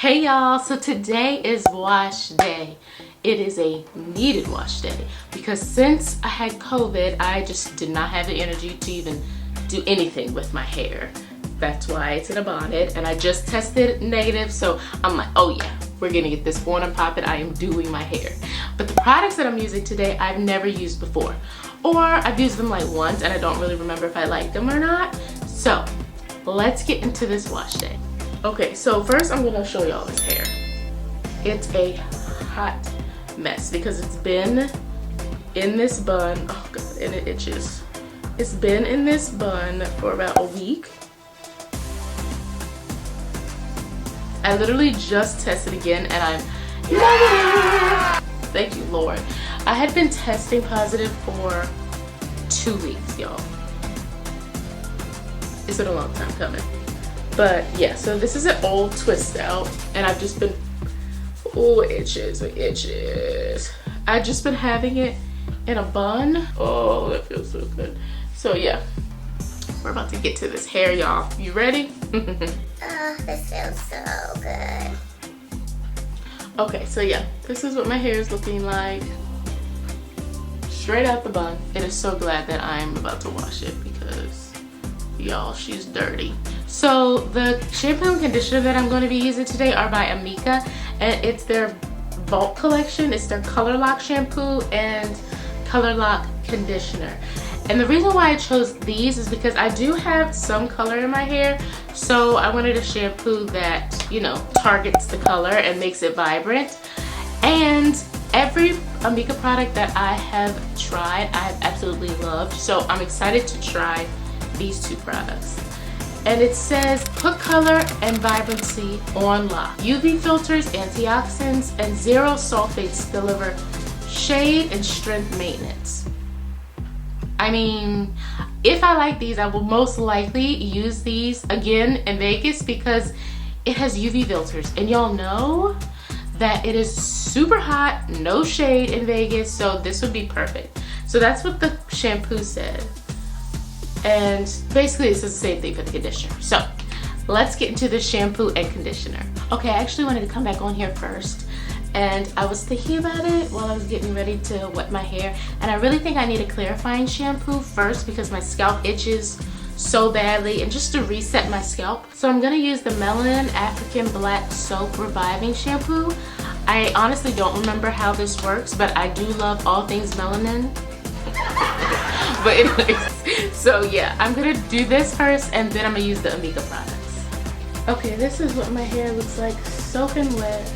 Hey y'all, so today is wash day. It is a needed wash day because since I had COVID, I just did not have the energy to even do anything with my hair. That's why it's in a bonnet, and I just tested negative, so I'm like, oh yeah, we're gonna get this on and pop it. I am doing my hair. But the products that I'm using today, I've never used before. Or I've used them like once and I don't really remember if I like them or not. So let's get into this wash day. Okay, so first I'm gonna show y'all this hair. It's a hot mess because it's been in this bun, oh god, and it itches. It's been in this bun for about a week. I literally just tested again and I'm negative. Thank you, Lord. I had been testing positive for 2 weeks, y'all. It's been a long time coming. But yeah, so this is an old twist out and I've just been, oh, it itches, it itches. I've just been having it in a bun. Oh, that feels so good. So yeah, we're about to get to this hair, y'all. You ready? This feels so good. Okay, so yeah, this is what my hair is looking like. Straight out the bun. It is so glad that I'm about to wash it because y'all, she's dirty. So the shampoo and conditioner that I'm going to be using today are by Amika, and it's their Vault collection. It's their Color Lock shampoo and Color Lock conditioner. And the reason why I chose these is because I do have some color in my hair, so I wanted a shampoo that, you know, targets the color and makes it vibrant. And every Amika product that I have tried, I have absolutely loved, so I'm excited to try these two products. And it says, put color and vibrancy on lock. UV filters, antioxidants, and zero sulfates deliver shade and strength maintenance. I mean, if I like these, I will most likely use these again in Vegas because it has UV filters. And y'all know that it is super hot, no shade in Vegas, so this would be perfect. So that's what the shampoo said. And basically it's the same thing for the conditioner. So let's get into the shampoo and conditioner. Okay, I actually wanted to come back on here first, and I was thinking about it while I was getting ready to wet my hair, and I really think I need a clarifying shampoo first because my scalp itches so badly, and just to reset my scalp. So I'm gonna use the Melanin African Black Soap Reviving Shampoo. I honestly don't remember how this works, but I do love all things melanin. But anyways, so yeah, I'm gonna do this first and then I'm gonna use the Amika products. Okay, this is what my hair looks like soaking wet.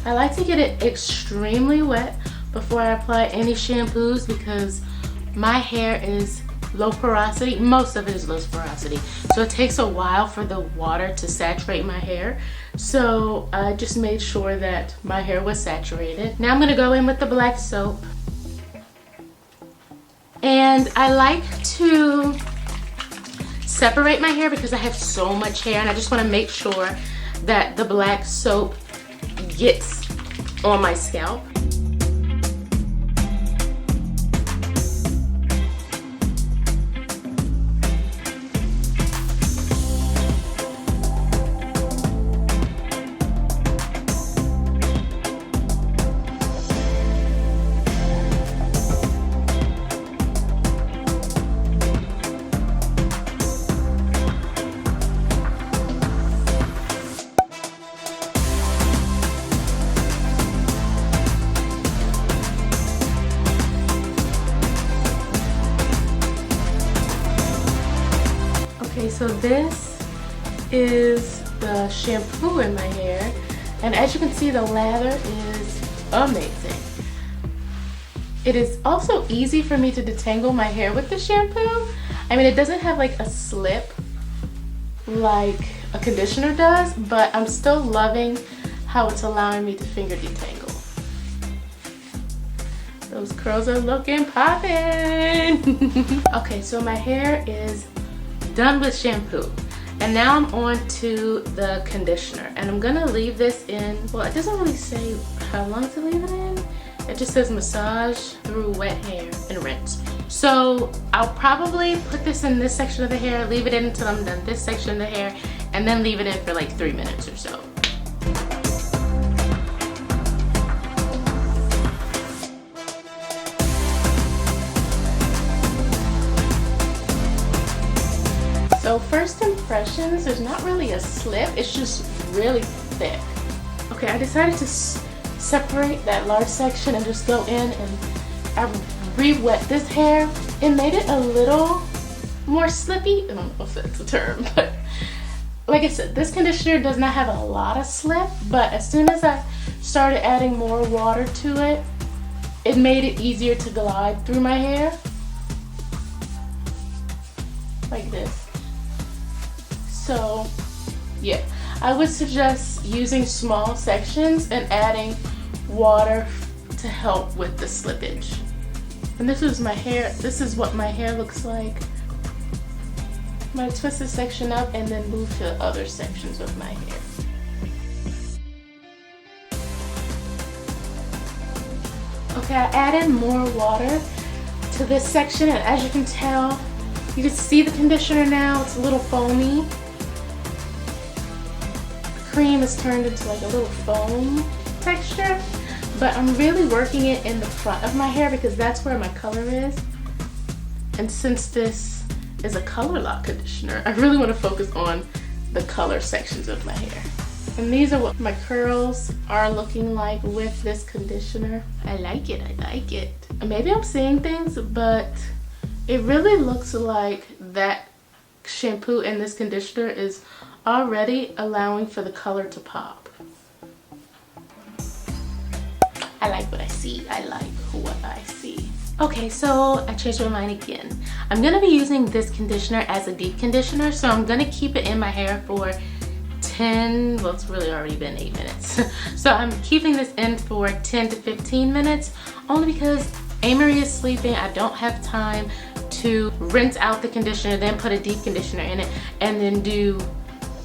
I like to get it extremely wet before I apply any shampoos because my hair is low porosity. Most of it is low porosity, so it takes a while for the water to saturate my hair. So I just made sure that my hair was saturated. Now I'm gonna go in with the black soap. And I like to separate my hair because I have so much hair and I just want to make sure that the black soap gets on my scalp. So this is the shampoo in my hair, and as you can see, the lather is amazing. It is also easy for me to detangle my hair with the shampoo. I mean, it doesn't have like a slip like a conditioner does, but I'm still loving how it's allowing me to finger detangle. Those curls are looking poppin'. Okay, so my hair is done with shampoo, and now I'm on to the conditioner, and I'm gonna leave this in, well, it doesn't really say how long to leave it in. It just says massage through wet hair and rinse. So I'll probably put this in this section of the hair, leave it in until I'm done this section of the hair, and then leave it in for like 3 minutes or so. So first impressions, there's not really a slip, it's just really thick. Okay, I decided to separate that large section and just go in and I re-wet this hair. It made it a little more slippy. I don't know if that's a term, but like I said, this conditioner does not have a lot of slip, but as soon as I started adding more water to it, it made it easier to glide through my hair. Like this. So yeah, I would suggest using small sections and adding water to help with the slippage. And this is my hair. This is what my hair looks like. I'm gonna twist this section up and then move to other sections of my hair. Okay, I added more water to this section, and as you can tell, you can see the conditioner now. It's a little foamy. The cream is turned into like a little foam texture, but I'm really working it in the front of my hair because that's where my color is. And since this is a color lock conditioner, I really want to focus on the color sections of my hair. And these are what my curls are looking like with this conditioner. I like it, I like it. Maybe I'm seeing things, but it really looks like that shampoo and this conditioner is already allowing for the color to pop. I like what I see. I like what I see. Okay, so I changed my mind again. I'm gonna be using this conditioner as a deep conditioner, so I'm gonna keep it in my hair for 10, well, it's really already been 8 minutes. So I'm keeping this in for 10 to 15 minutes, only because Amory is sleeping. I don't have time to rinse out the conditioner, then put a deep conditioner in it, and then do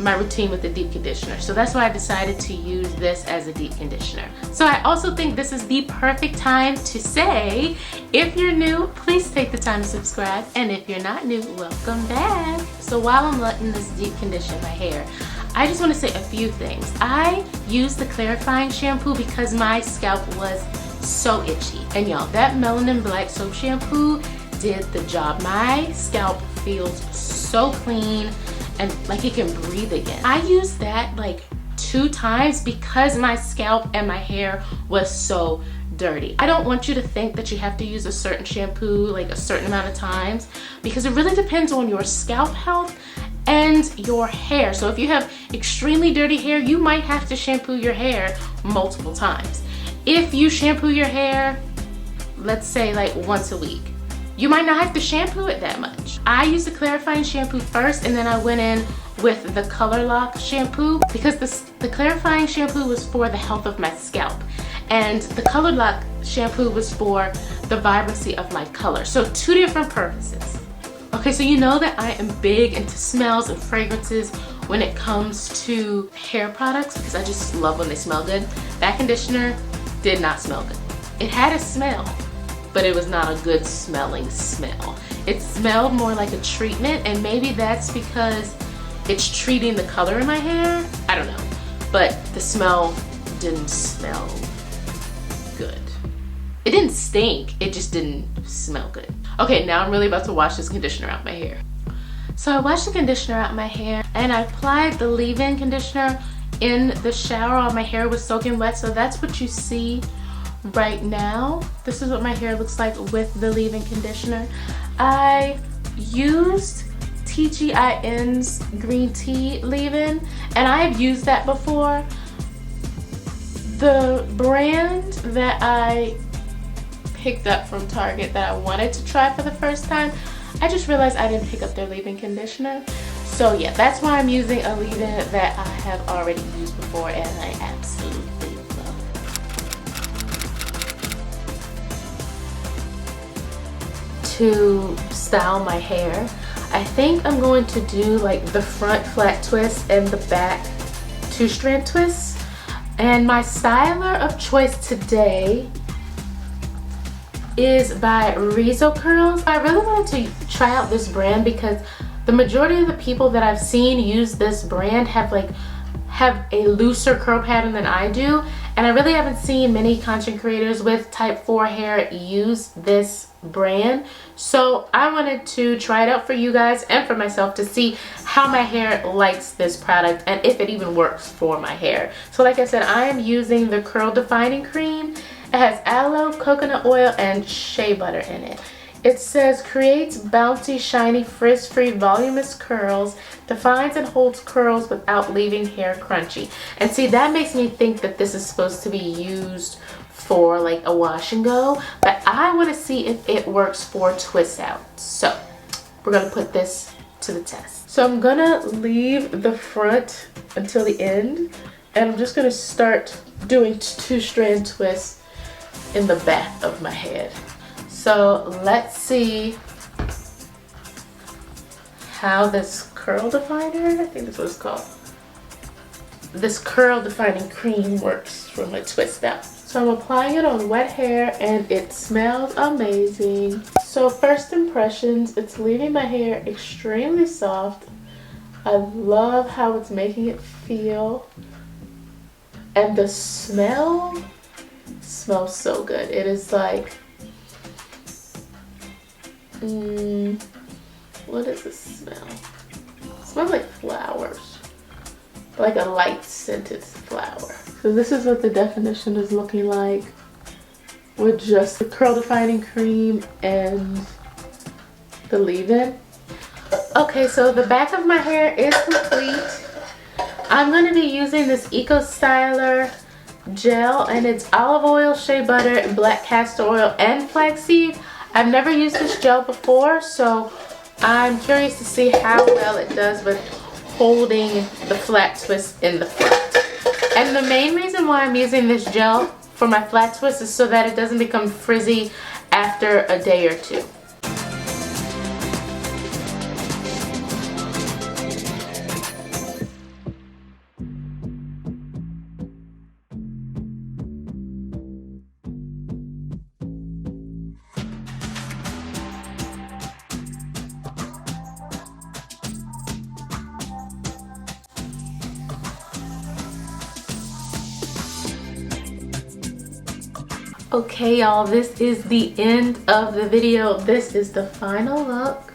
my routine with the deep conditioner. So that's why I decided to use this as a deep conditioner. So I also think this is the perfect time to say, if you're new, please take the time to subscribe, and if you're not new, welcome back. So while I'm letting this deep condition my hair, I just want to say a few things. I used the clarifying shampoo because my scalp was so itchy. And y'all, that Melanin Black Soap Shampoo did the job. My scalp feels so clean and like it can breathe again. I used that like 2 times because my scalp and my hair was so dirty. I don't want you to think that you have to use a certain shampoo like a certain amount of times, because it really depends on your scalp health and your hair. So if you have extremely dirty hair, you might have to shampoo your hair multiple times. If you shampoo your hair, let's say like once a week, you might not have to shampoo it that much. I used the clarifying shampoo first, and then I went in with the color lock shampoo because the clarifying shampoo was for the health of my scalp, and the color lock shampoo was for the vibrancy of my color. So 2 different purposes. Okay, so you know that I am big into smells and fragrances when it comes to hair products because I just love when they smell good. That conditioner did not smell good. It had a smell, but it was not a good smelling smell. It smelled more like a treatment, and maybe that's because it's treating the color in my hair. I don't know, but the smell didn't smell good. It didn't stink, it just didn't smell good. Okay, now I'm really about to wash this conditioner out my hair. So I washed the conditioner out my hair and I applied the leave-in conditioner in the shower while my hair was soaking wet. So that's what you see right now. This is what my hair looks like with the leave-in conditioner. I used TGIN's green tea leave-in, and I have used that before. The brand that I picked up from Target that I wanted to try for the first time, I just realized I didn't pick up their leave-in conditioner. So yeah, that's why I'm using a leave-in that I have already used before and I absolutely love. To style my hair, I think I'm going to do like the front flat twist and the back 2-strand twists. And my styler of choice today is by Rizo Curls. I really wanted to try out this brand because the majority of the people that I've seen use this brand have a looser curl pattern than I do, and I really haven't seen many content creators with type 4 hair use this brand, so I wanted to try it out for you guys and for myself to see how my hair likes this product and if it even works for my hair. So like I said, I am using the Curl Defining Cream. It has aloe, coconut oil, and shea butter in it. It says creates bouncy, shiny, frizz-free, voluminous curls, defines and holds curls without leaving hair crunchy. And see, that makes me think that this is supposed to be used for like a wash and go, but I want to see if it works for twist out. So we're gonna put this to the test. So I'm gonna leave the front until the end, and I'm just gonna start doing 2-strand twists in the back of my head. So let's see how this curl definer, I think that's what it's called, this curl defining cream works for my twist out. So I'm applying it on wet hair and it smells amazing. So first impressions, it's leaving my hair extremely soft. I love how it's making it feel. And the smell smells so good. It is like, what does this smell? It smells like flowers, like a light scented flower. So this is what the definition is looking like with just the curl defining cream and the leave-in. Okay, so the back of my hair is complete. I'm going to be using this Eco Styler gel, and it's olive oil, shea butter, black castor oil, and flaxseed. I've never used this gel before, so I'm curious to see how well it does with holding the flat twist in the front. And the main reason why I'm using this gel for my flat twist is so that it doesn't become frizzy after a day or two. Okay, y'all, this is the end of the video. This is the final look.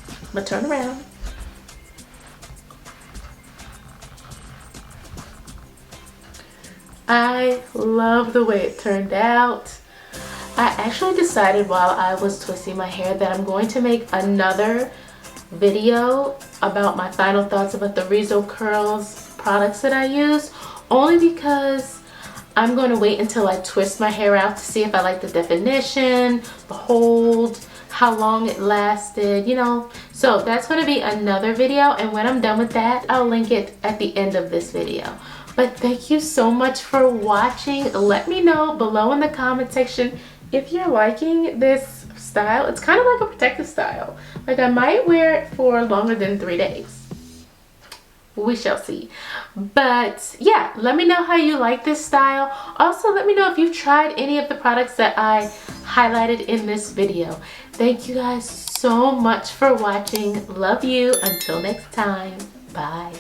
I'm gonna turn around. I love the way it turned out. I actually decided while I was twisting my hair that I'm going to make another video about my final thoughts about the Rizo Curls products that I use, only because I'm going to wait until I twist my hair out to see if I like the definition, the hold, how long it lasted, you know. So that's going to be another video, and when I'm done with that, I'll link it at the end of this video. But thank you so much for watching. Let me know below in the comment section if you're liking this style. It's kind of like a protective style. Like, I might wear it for longer than 3 days. We shall see. But yeah, let me know how you like this style. Also, let me know if you've tried any of the products that I highlighted in this video. Thank you guys so much for watching. Love you. Until next time. Bye.